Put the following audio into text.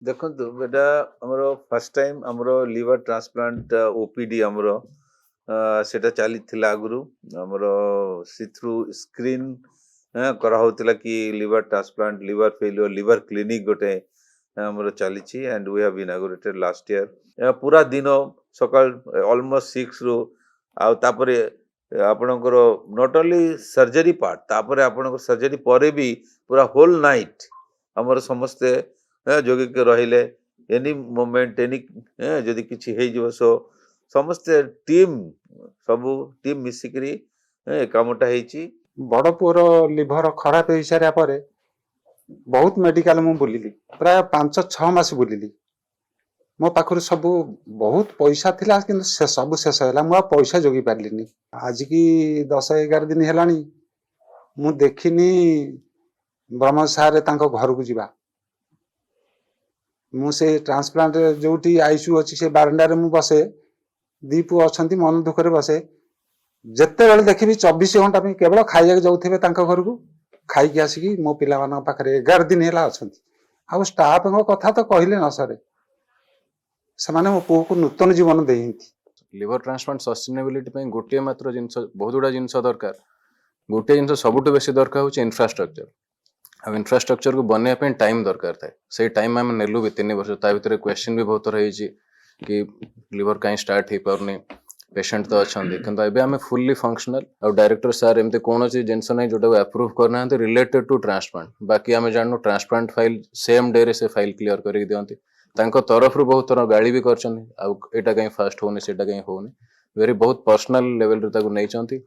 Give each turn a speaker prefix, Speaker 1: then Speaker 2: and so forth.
Speaker 1: ଦେଖନ୍ତୁ ଏଟା ଆମର ଫାର୍ଷ୍ଟ ଟାଇମ୍ ଆମର ଲିଭର ଟ୍ରାନ୍ସପ୍ଲାଣ୍ଟ ଓପିଡି ଆମର ସେଟା ଚାଲିଥିଲା ଆଗରୁ ଆମର ସିଥ୍ରୁ ସ୍କ୍ରିନ୍ କରାହଉଥିଲା କି liver transplant liver failure liver clinic ଗୋଟେ ଆମର ଚାଲିଛି and we have inaugurated last year पूरा दिन सकाल ऑलमोस्ट 6 ରୁ ଆଉ ତାପରେ ଆପଣଙ୍କର ନଟ୍ ଓनली सर्जरी पार्ट ତାପରେ ଆପଣଙ୍କର सर्जरी ପରେ ବି ପୁରା ହୋଲ ନାଇଟ୍ ଆମର ସମସ୍ତେ जोगिक रहिले एनी मोमेंट एनी जदि किछि हे जिवो सो समस्ते टीम सबु टीम मिसिकरी कामटा हेची
Speaker 2: बड़ पुअर लिभर खराब हो सारा पर बहुत मेडिकल मु बुलिली प्राय 5-6 मास बुलिली मो पाखरु सब बहुत पैसा थिला किंतु से सब शेष होला मु पैसा जोगी पारलिनी आज की 10-11 दिन हेलानी मु देखिनी ब्रह्म सारे तांको घर को जिबा मु से ट्रांसप्लांट जोटी आईसीयू अछि से बारंडारे मु बसे दीपु अछंती मन दुख रे बसे जत्ते बेले देखिबी 24 घंटा पे केवल खाइया जाउथिबे तांको घर को खाई के आसी मो पिला मानक पाखरे 11 दिन हेला अछंती आ स्टाफ को कथा तो कहले न सरे समाने मो पु को नूतन जीवन देहिंती
Speaker 3: लिवर ट्रांसप्लांट सस्टेनेबिलिटी पे गोटे मात्र जिंस बहुत गुडा जिंस दरकार गोटे जिंस सबुठु बेसी दरकार होची इंफ्रास्ट्रक्चर अब इंफ्रास्ट्रक्चर को बनने पे टाइम दरकार थाए से टाइम आम नेलु भी 3 वर्ष ता भितर क्वेश्चन भी बहुत रही कि लिवर कहीं स्टार्ट हो पारनी पेशेंट तो अच्छा किंतु एबे आम फुल्ली फंक्शनल और डायरेक्टर सर एमती कौन जिनस ना जोटा अप्रूव करना रिलेटेड टू ट्रांसप्लांट बाकी आम जानू ट्रांसप्लांट फाइल सेम डे रे से फाइल क्लियर कर दियंती तांको तरफ रु बहुत थर गाड़ी भी करछन आ एटा कहीं फास्ट होनी सेटा कहीं होनी वेरी बहुत पर्सनल लेवल रे ताको नै चंती।